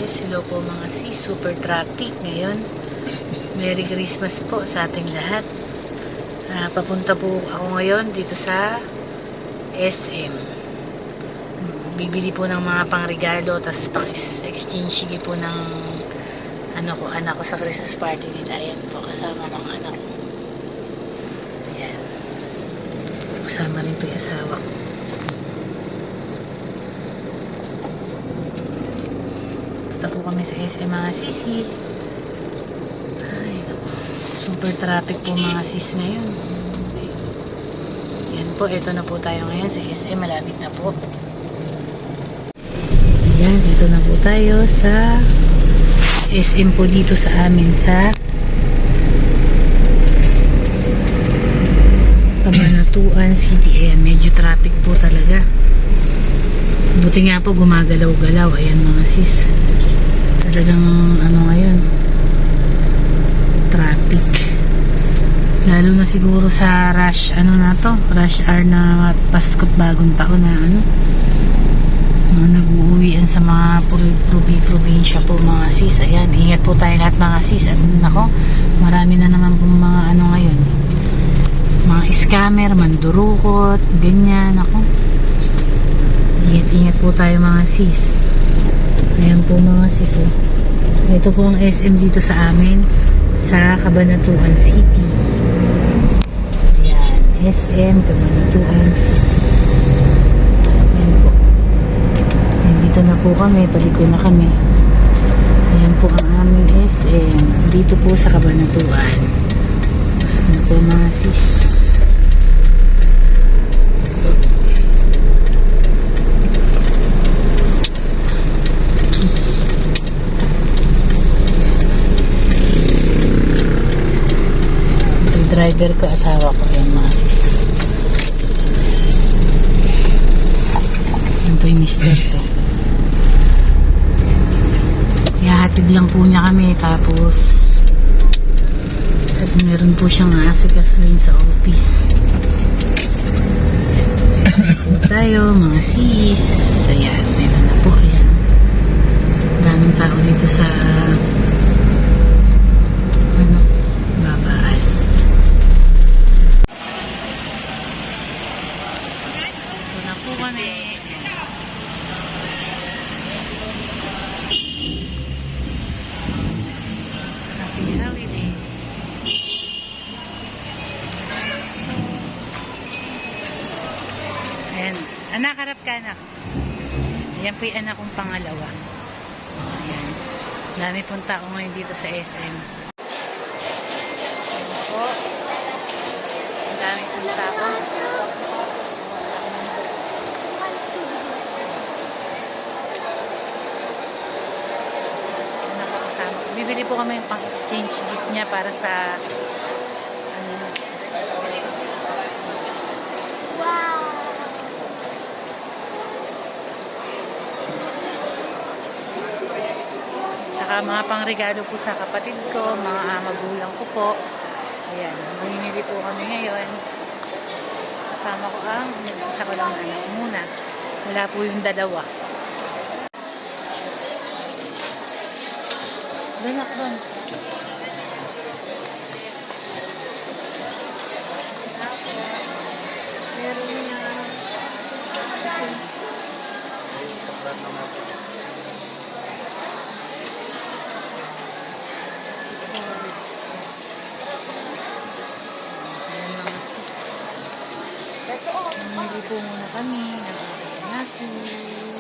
guys, hello po mga sis, super traffic ngayon. Merry Christmas po sa ating lahat. Papunta po ako ngayon dito sa SM. Bibili po ng mga pangregalo, tapos pang-exchange po ng anak ko sa Christmas party nila. Ayan po, kasama mga anak ko. Ayan. Kasama rin po yung asawa ko. Punta po kami sa SM mga sisi. Ay, naku. Super traffic po mga sis ngayon. Yan po, ito na po tayo ngayon sa SM. Malapit na po. Yan, ito na po tayo sa SM po dito sa amin sa Cabanatuan City. Ayan, medyo traffic po talaga. Buti nga po gumagalaw-galaw. Ayan mga sis. Talagang ngayon traffic, lalo na siguro sa rush rush hour na Pasko't Bagong Taon na mga nag-uuwian sa mga probinsya po mga sis. Ayan, ingat po tayo lahat mga sis. At nako, marami na naman pong mga ngayon, mga scammer, mandurukot, ganyan. Nako, ingat po tayo mga sis. Ayan po mga sis. Ito po ang SM dito sa amin sa Cabanatuan City. Ayan, SM Cabanatuan City. Ayan po. Ayan, dito na po kami, paliko na kami. Ayan po ang aming SM dito po sa Cabanatuan. Pasok na po mga sis. Driver ko, asawa ko. Ayan mga sis. Yan po yung mister ko. Ihahatid lang po niya kami. Tapos at meron po siyang asikasuhin sa office. Ayan po tayo mga sis. Ayan, meron na po. Ayan, daming tao dito sa babaan. Kami. Happy holiday. Ayan. Anak, harap ka anak. Ayan po yung anak kong pangalawa. Ayan. Dami pong tao ngayon dito sa SM. Ayan po. Ang dami pong tao. Bibili po kami yung pang-exchange gift niya para sa wow! Tsaka mga pangregalo po sa kapatid ko, mga magulang ko po. Ayan, mamimili po kami ngayon. Kasama ko isa ko lang anak muna. Wala po yung dalawa. Danak doon. Pero niya. Hindi po muna kami. Nagkakaroon natin.